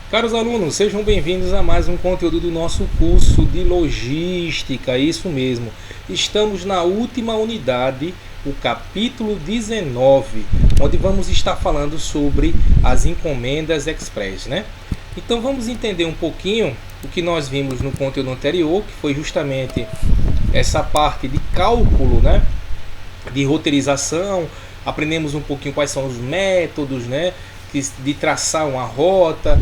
Caros alunos, sejam bem-vindos a mais um conteúdo do nosso curso de Logística, isso mesmo. Estamos na última unidade, o capítulo 19, onde vamos estar falando sobre as encomendas express, né? Então vamos entender um pouquinho o que nós vimos no conteúdo anterior, que foi justamente essa parte de cálculo, né? De roteirização, aprendemos um pouquinho quais são os métodos, né? De traçar uma rota,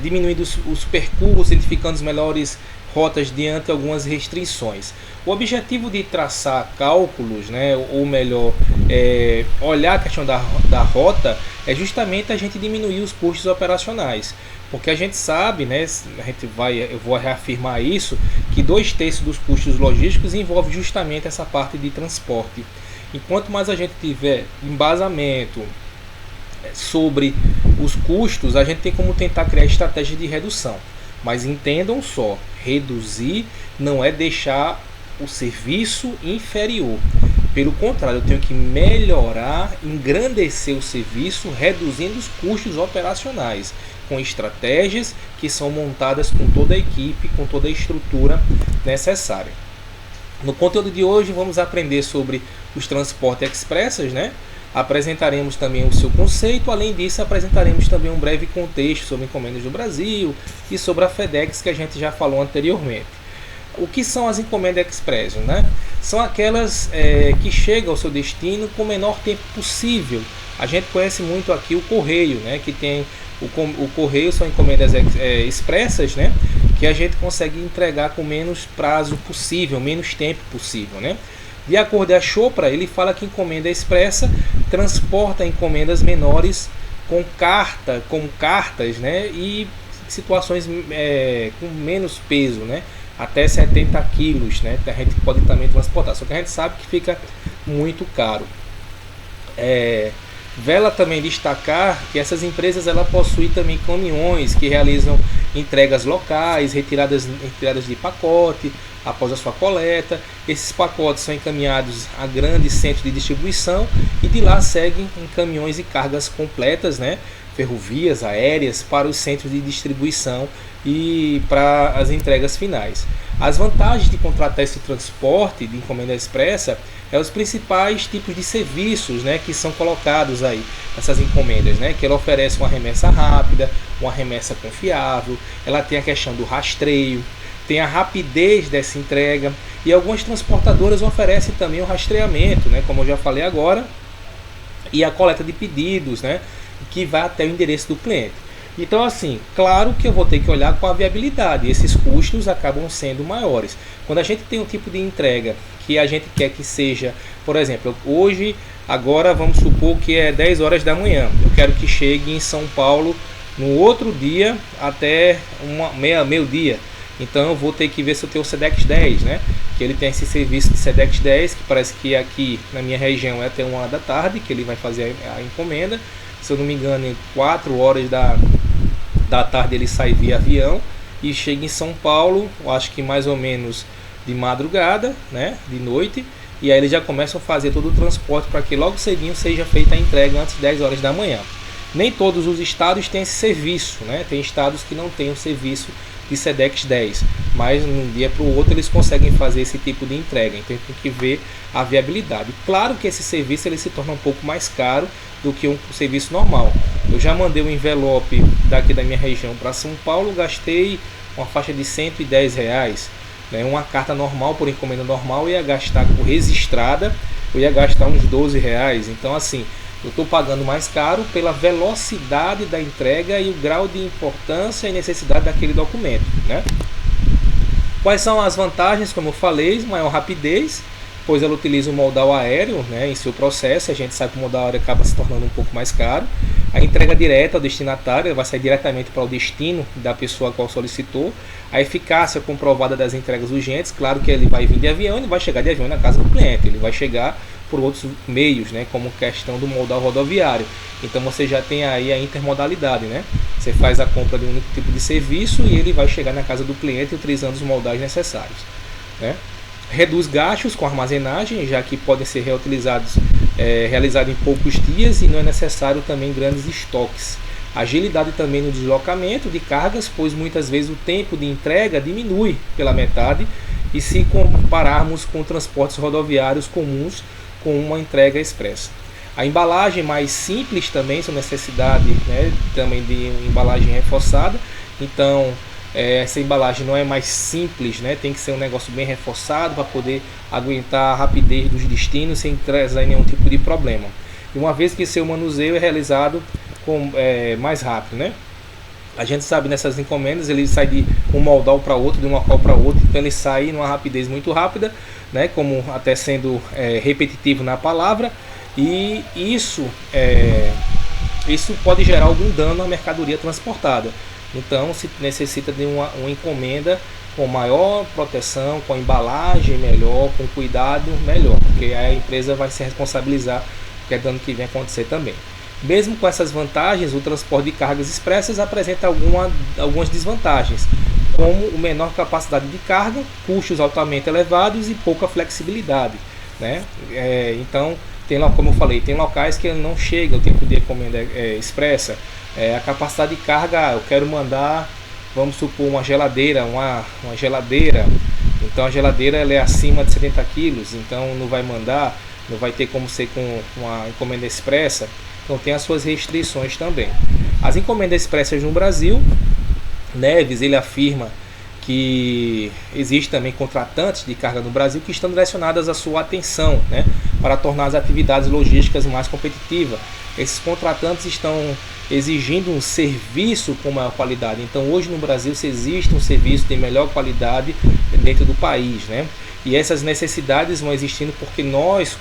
diminuindo os percursos, identificando as melhores rotas diante de algumas restrições. O objetivo de traçar cálculos, né, ou melhor, olhar a questão da rota, é justamente a gente diminuir os custos operacionais. Porque a gente sabe, né, eu vou reafirmar isso, que 2/3 dos custos logísticos envolve justamente essa parte de transporte. E quanto mais a gente tiver embasamento sobre os custos, a gente tem como tentar criar estratégias de redução. Mas entendam só, reduzir não é deixar o serviço inferior. Pelo contrário, eu tenho que melhorar, engrandecer o serviço, reduzindo os custos operacionais, com estratégias que são montadas com toda a equipe, com toda a estrutura necessária. No conteúdo de hoje vamos aprender sobre os transportes expressos, né? Apresentaremos também o seu conceito, além disso apresentaremos também um breve contexto sobre encomendas do Brasil e sobre a FedEx que a gente já falou anteriormente. O que são as encomendas express, né? São aquelas que chegam ao seu destino com o menor tempo possível. A gente conhece muito aqui o correio, né? Que tem o correio, são encomendas expressas, né? Que a gente consegue entregar com menos prazo possível, menos tempo possível, né? De acordo com a Chopra, ele fala que encomenda expressa transporta encomendas menores com cartas, né, e situações com menos peso, né, até 70 quilos, né, que a gente pode também transportar. Só que a gente sabe que fica muito caro. Vale também destacar que essas empresas ela possuem também caminhões que realizam entregas locais, retiradas de pacote após a sua coleta. Esses pacotes são encaminhados a grandes centros de distribuição e de lá seguem em caminhões e cargas completas, né, ferrovias, aéreas, para os centros de distribuição e para as entregas finais. As vantagens de contratar esse transporte de encomenda expressa é os principais tipos de serviços, né, que são colocados aí nessas encomendas, né, que ela oferece uma remessa rápida, uma remessa confiável, ela tem a questão do rastreio, tem a rapidez dessa entrega e algumas transportadoras oferecem também o rastreamento, né, como eu já falei agora, e a coleta de pedidos, né, que vai até o endereço do cliente. Então, assim, claro que eu vou ter que olhar com a viabilidade. Esses custos acabam sendo maiores. Quando a gente tem um tipo de entrega que a gente quer que seja, por exemplo, hoje, agora vamos supor que é 10 horas da manhã. Eu quero que chegue em São Paulo no outro dia até meio-dia. Então eu vou ter que ver se eu tenho o Sedex 10, né? Que ele tem esse serviço de Sedex 10, que parece que aqui na minha região é até 1 da tarde, que ele vai fazer a encomenda. Se eu não me engano, em 4 horas da tarde ele sai via avião e chega em São Paulo, eu acho que mais ou menos de madrugada, né, de noite, e aí eles já começam a fazer todo o transporte para que logo cedinho seja feita a entrega antes de 10 horas da manhã. Nem todos os estados têm esse serviço, né? Tem estados que não têm o serviço de Sedex 10, mas de um dia para o outro eles conseguem fazer esse tipo de entrega, então tem que ver a viabilidade. Claro que esse serviço ele se torna um pouco mais caro do que um serviço normal. Eu já mandei um envelope daqui da minha região para São Paulo, gastei uma faixa de R$ 110, né? Uma carta normal, por encomenda normal, eu ia gastar com registrada, eu ia gastar uns R$ 12. Então, assim, eu estou pagando mais caro pela velocidade da entrega e o grau de importância e necessidade daquele documento, né? Quais são as vantagens? Como eu falei, maior rapidez, pois ela utiliza o modal aéreo, né, em seu processo. A gente sabe que o modal aéreo acaba se tornando um pouco mais caro. A entrega direta ao destinatário, vai sair diretamente para o destino da pessoa a qual solicitou. A eficácia comprovada das entregas urgentes, claro que ele vai vir de avião, ele vai chegar de avião na casa do cliente, ele vai chegar por outros meios, né, como questão do modal rodoviário. Então você já tem aí a intermodalidade, né? Você faz a compra de um único tipo de serviço e ele vai chegar na casa do cliente utilizando os modais necessários, né? Reduz gastos com armazenagem, já que podem ser reutilizados, realizados em poucos dias, e não é necessário também grandes estoques. Agilidade também no deslocamento de cargas, pois muitas vezes o tempo de entrega diminui pela metade, e se compararmos com transportes rodoviários comuns com uma entrega expressa. A embalagem mais simples também, sua necessidade, né, também de embalagem reforçada. Então essa embalagem não é mais simples, né, tem que ser um negócio bem reforçado para poder aguentar a rapidez dos destinos sem trazer nenhum tipo de problema. E uma vez que seu manuseio é realizado mais rápido, né? A gente sabe, nessas encomendas ele sai de um modal para outro, de um local para outro, então ele sai numa rapidez muito rápida, né? Como até sendo repetitivo na palavra, e isso pode gerar algum dano à mercadoria transportada. Então se necessita de uma encomenda com maior proteção, com a embalagem melhor, com cuidado melhor, porque a empresa vai se responsabilizar por dano que vem acontecer também. Mesmo com essas vantagens, o transporte de cargas expressas apresenta algumas desvantagens, como a menor capacidade de carga, custos altamente elevados e pouca flexibilidade, né? Então, como eu falei, tem locais que não chega o tempo de encomenda expressa. A capacidade de carga, eu quero mandar, vamos supor, uma geladeira, então a geladeira ela é acima de 70 quilos, então não vai ter como ser com uma encomenda expressa. Então tem as suas restrições também. As encomendas expressas no Brasil, Neves, ele afirma que existe também contratantes de carga no Brasil que estão direcionadas à sua atenção, né, para tornar as atividades logísticas mais competitivas. Esses contratantes estão exigindo um serviço com maior qualidade. Então hoje no Brasil se existe um serviço de melhor qualidade dentro do país, né? E essas necessidades vão existindo porque nós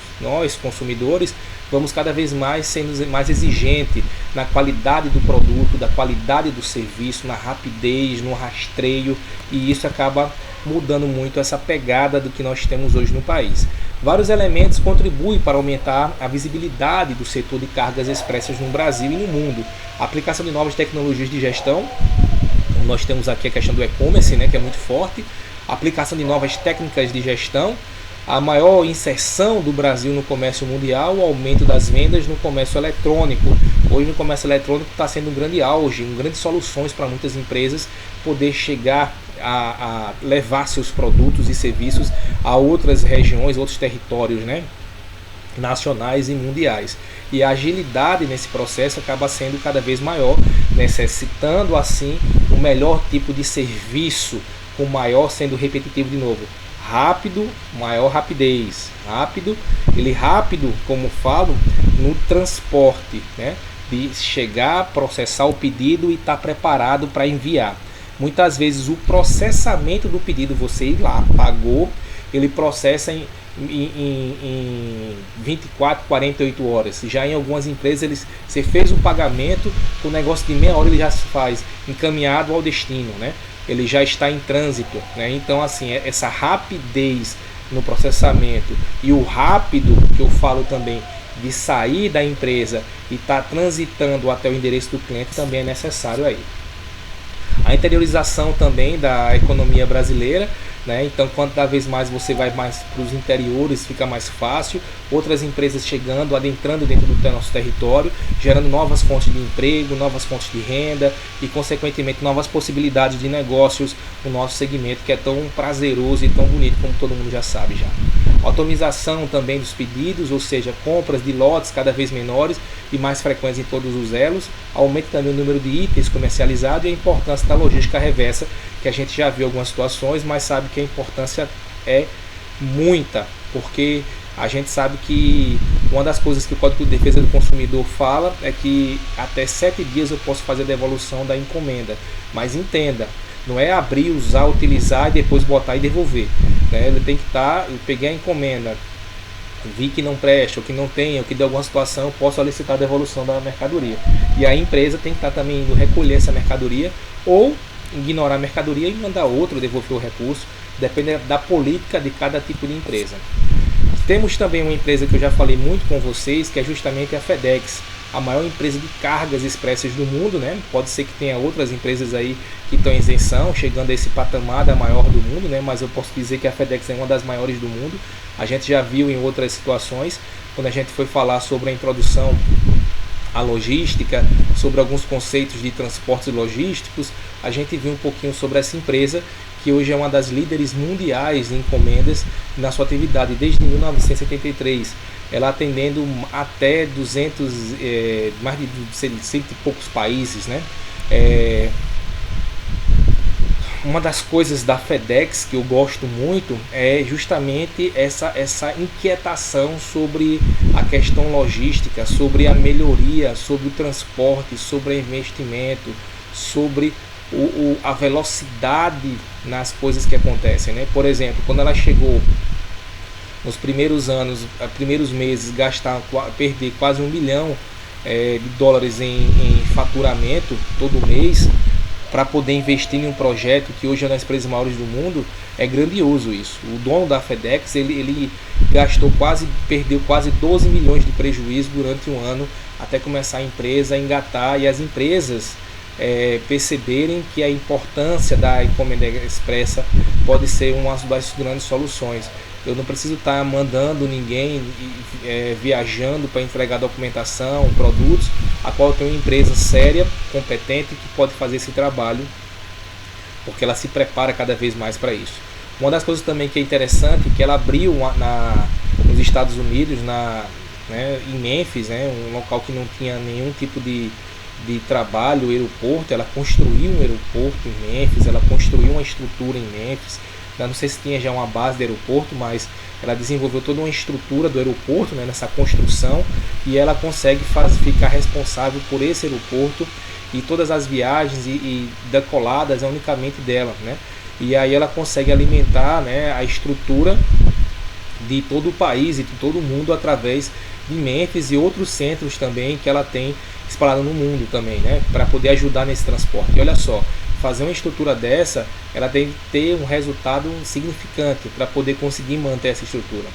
consumidores, vamos cada vez mais sendo mais exigentes na qualidade do produto, da qualidade do serviço, na rapidez, no rastreio, e isso acaba mudando muito essa pegada do que nós temos hoje no país. Vários elementos contribuem para aumentar a visibilidade do setor de cargas expressas no Brasil e no mundo. A aplicação de novas tecnologias de gestão, nós temos aqui a questão do e-commerce, né, que é muito forte. A aplicação de novas técnicas de gestão, a maior inserção do Brasil no comércio mundial, o aumento das vendas no comércio eletrônico. Hoje no comércio eletrônico está sendo um grande auge, grandes soluções para muitas empresas poder chegar a levar seus produtos e serviços a outras regiões, outros territórios, né, nacionais e mundiais. E a agilidade nesse processo acaba sendo cada vez maior, necessitando assim o melhor tipo de serviço, com maior sendo repetitivo de novo. Rápido, maior rapidez. Rápido, como falo, no transporte, né? De chegar, processar o pedido e estar preparado para enviar. Muitas vezes o processamento do pedido, você ir lá, pagou, ele processa em 24, 48 horas. Já em algumas empresas você fez o pagamento, o negócio de meia hora ele já se faz encaminhado ao destino, né? Ele já está em trânsito, né? Então assim, essa rapidez no processamento e o rápido que eu falo também de sair da empresa e estar transitando até o endereço do cliente também é necessário aí. A interiorização também da economia brasileira, né? Então, cada vez mais você vai mais para os interiores, fica mais fácil. Outras empresas chegando, adentrando dentro do nosso território, gerando novas fontes de emprego, novas fontes de renda e, consequentemente, novas possibilidades de negócios no nosso segmento, que é tão prazeroso e tão bonito, como todo mundo já sabe já. Otimização também dos pedidos, ou seja, compras de lotes cada vez menores e mais frequentes em todos os elos. Aumenta também o número de itens comercializados e a importância da logística reversa, que a gente já viu algumas situações, mas sabe que a importância é muita, porque a gente sabe que uma das coisas que o Código de Defesa do Consumidor fala é que até 7 dias eu posso fazer a devolução da encomenda. Mas entenda, não é abrir, usar, utilizar e depois botar e devolver, né? Ele tem que estar, eu peguei a encomenda, vi que não presta, ou que não tem, ou que deu alguma situação, eu posso solicitar a devolução da mercadoria. E a empresa tem que estar também indo recolher essa mercadoria ou ignorar a mercadoria e mandar outro devolver o recurso, depende da política de cada tipo de empresa. Temos também uma empresa que eu já falei muito com vocês, que é justamente a FedEx, a maior empresa de cargas expressas do mundo, né? Pode ser que tenha outras empresas aí que estão em isenção, chegando a esse patamar da maior do mundo, né? Mas eu posso dizer que a FedEx é uma das maiores do mundo. A gente já viu em outras situações, quando a gente foi falar sobre a introdução a logística, sobre alguns conceitos de transportes logísticos, a gente viu um pouquinho sobre essa empresa, que hoje é uma das líderes mundiais em encomendas na sua atividade desde 1973. Ela atendendo até 200, mais de 100 e poucos países, né? Uma das coisas da FedEx que eu gosto muito é justamente essa inquietação sobre a questão logística, sobre a melhoria, sobre o transporte, sobre o investimento, sobre a velocidade nas coisas que acontecem, né? Por exemplo, quando ela chegou nos primeiros anos, primeiros meses, perder quase $1 bilhão de dólares em faturamento todo mês, para poder investir em um projeto que hoje é uma das empresas maiores do mundo, é grandioso isso. O dono da FedEx, ele perdeu quase 12 milhões de prejuízo durante um ano, até começar a empresa a engatar, e as empresas perceberem que a importância da encomenda expressa pode ser uma das grandes soluções. Eu não preciso estar mandando ninguém viajando para entregar documentação, produtos, a qual eu tenho uma empresa séria, competente, que pode fazer esse trabalho, porque ela se prepara cada vez mais para isso. Uma das coisas também que é interessante, que ela abriu nos Estados Unidos, em Memphis, um local que não tinha nenhum tipo de trabalho, aeroporto. Ela construiu um aeroporto em Memphis, ela construiu uma estrutura em Memphis. Eu não sei se tinha já uma base do aeroporto, mas ela desenvolveu toda uma estrutura do aeroporto, nessa construção, e ela consegue ficar responsável por esse aeroporto, e todas as viagens e decoladas é unicamente dela, né? E aí ela consegue alimentar, a estrutura de todo o país e de todo o mundo através de Memphis e outros centros também que ela tem espalhado no mundo também, para poder ajudar nesse transporte. E olha só, fazer uma estrutura dessa, ela tem que ter um resultado significante para poder conseguir manter essa estrutura.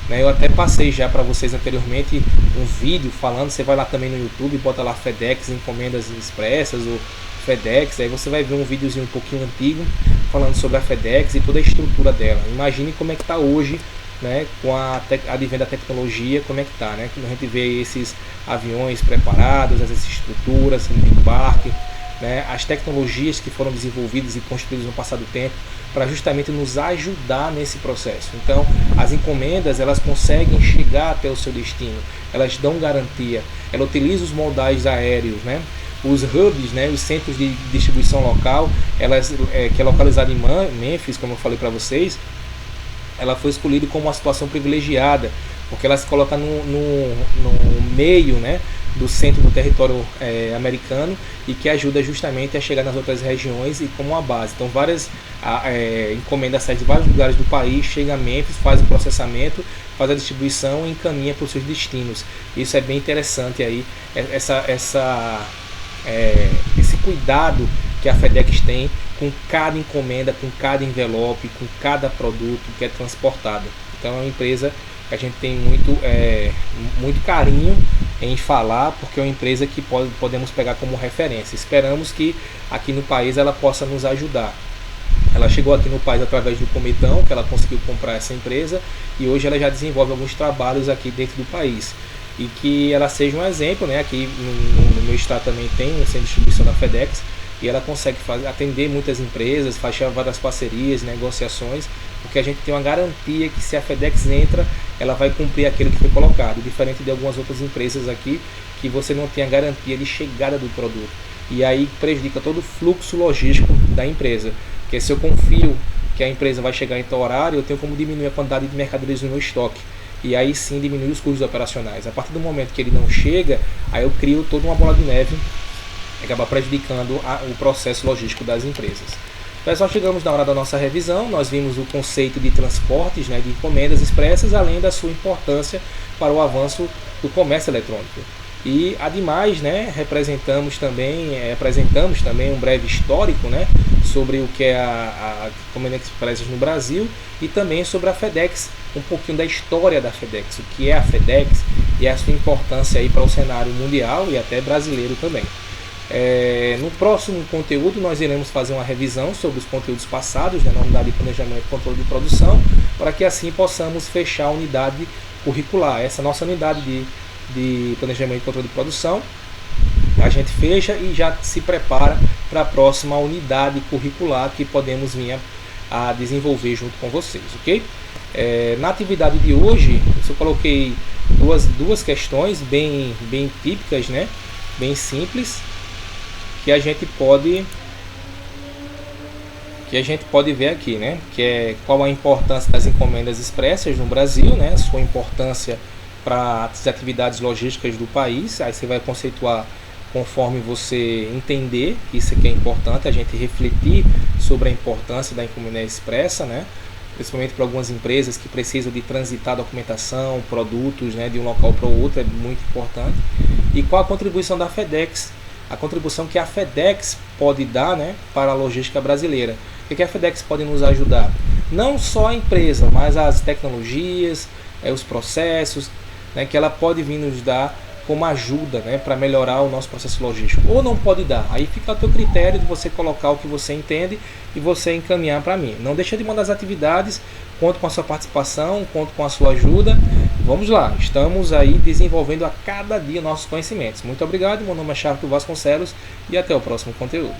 Eu até passei já para vocês anteriormente um vídeo falando, você vai lá também no YouTube, bota lá FedEx encomendas expressas ou FedEx, aí você vai ver um videozinho um pouquinho antigo falando sobre a FedEx e toda a estrutura dela. Imagine como é que está hoje, com a advento da tecnologia, como é que está, quando a gente vê esses aviões preparados, essas estruturas de embarque, as tecnologias que foram desenvolvidas e construídas no passado tempo para justamente nos ajudar nesse processo. Então, as encomendas, elas conseguem chegar até o seu destino, elas dão garantia, ela utiliza os modais aéreos, os hubs, os centros de distribuição local, que é localizado em Memphis, como eu falei para vocês. Ela foi escolhida como uma situação privilegiada, porque ela se coloca no meio, do centro do território americano, e que ajuda justamente a chegar nas outras regiões e como uma base. Então várias encomendas saem de vários lugares do país, chega a Memphis, faz o processamento, faz a distribuição e encaminha para os seus destinos. Isso é bem interessante aí, esse cuidado que a FedEx tem com cada encomenda, com cada envelope, com cada produto que é transportado. Então é uma empresa que a gente tem muito carinho em falar, porque é uma empresa que podemos pegar como referência. Esperamos que aqui no país ela possa nos ajudar. Ela chegou aqui no país através do Cometão, que ela conseguiu comprar essa empresa, e hoje ela já desenvolve alguns trabalhos aqui dentro do país. E que ela seja um exemplo, aqui no meu estado também tem um centro de distribuição da FedEx, e ela consegue atender muitas empresas, fechar várias parcerias, negociações, porque a gente tem uma garantia que se a FedEx entra, ela vai cumprir aquilo que foi colocado, diferente de algumas outras empresas aqui, que você não tem a garantia de chegada do produto, e aí prejudica todo o fluxo logístico da empresa, porque se eu confio que a empresa vai chegar em tal horário, eu tenho como diminuir a quantidade de mercadorias no meu estoque, e aí sim diminuir os custos operacionais. A partir do momento que ele não chega, aí eu crio toda uma bola de neve, acaba prejudicando o processo logístico das empresas. Pessoal, chegamos na hora da nossa revisão. Nós vimos o conceito de transportes, de encomendas expressas, além da sua importância para o avanço do comércio eletrônico. E, ademais, apresentamos também um breve histórico, sobre o que é a encomenda expressas no Brasil, e também sobre a FedEx, um pouquinho da história da FedEx, o que é a FedEx e a sua importância aí para o cenário mundial e até brasileiro também. No próximo conteúdo nós iremos fazer uma revisão sobre os conteúdos passados, na unidade de planejamento e controle de produção, para que assim possamos fechar a unidade curricular. Essa nossa unidade de planejamento e controle de produção, a gente fecha e já se prepara para a próxima unidade curricular que podemos vir a desenvolver junto com vocês, ok? Na atividade de hoje, eu coloquei duas questões bem típicas, né? Bem simples, que a gente pode ver aqui, né? Que é qual a importância das encomendas expressas no Brasil, né? Sua importância para as atividades logísticas do país. Aí você vai conceituar conforme você entender que isso aqui é importante, a gente refletir sobre a importância da encomenda expressa, né? Principalmente para algumas empresas que precisam de transitar documentação, produtos, né, de um local para o outro, é muito importante. E qual a contribuição da FedEx, a contribuição que a FedEx pode dar, né, para a logística brasileira. O que a FedEx pode nos ajudar? Não só a empresa, mas as tecnologias, os processos, né, que ela pode vir nos dar como ajuda, né, para melhorar o nosso processo logístico. Ou não pode dar. Aí fica a teu critério de você colocar o que você entende e você encaminhar para mim. Não deixa de mandar as atividades, conto com a sua participação, conto com a sua ajuda. Vamos lá, estamos aí desenvolvendo a cada dia nossos conhecimentos. Muito obrigado, meu nome é Charles Vasconcelos e até o próximo conteúdo.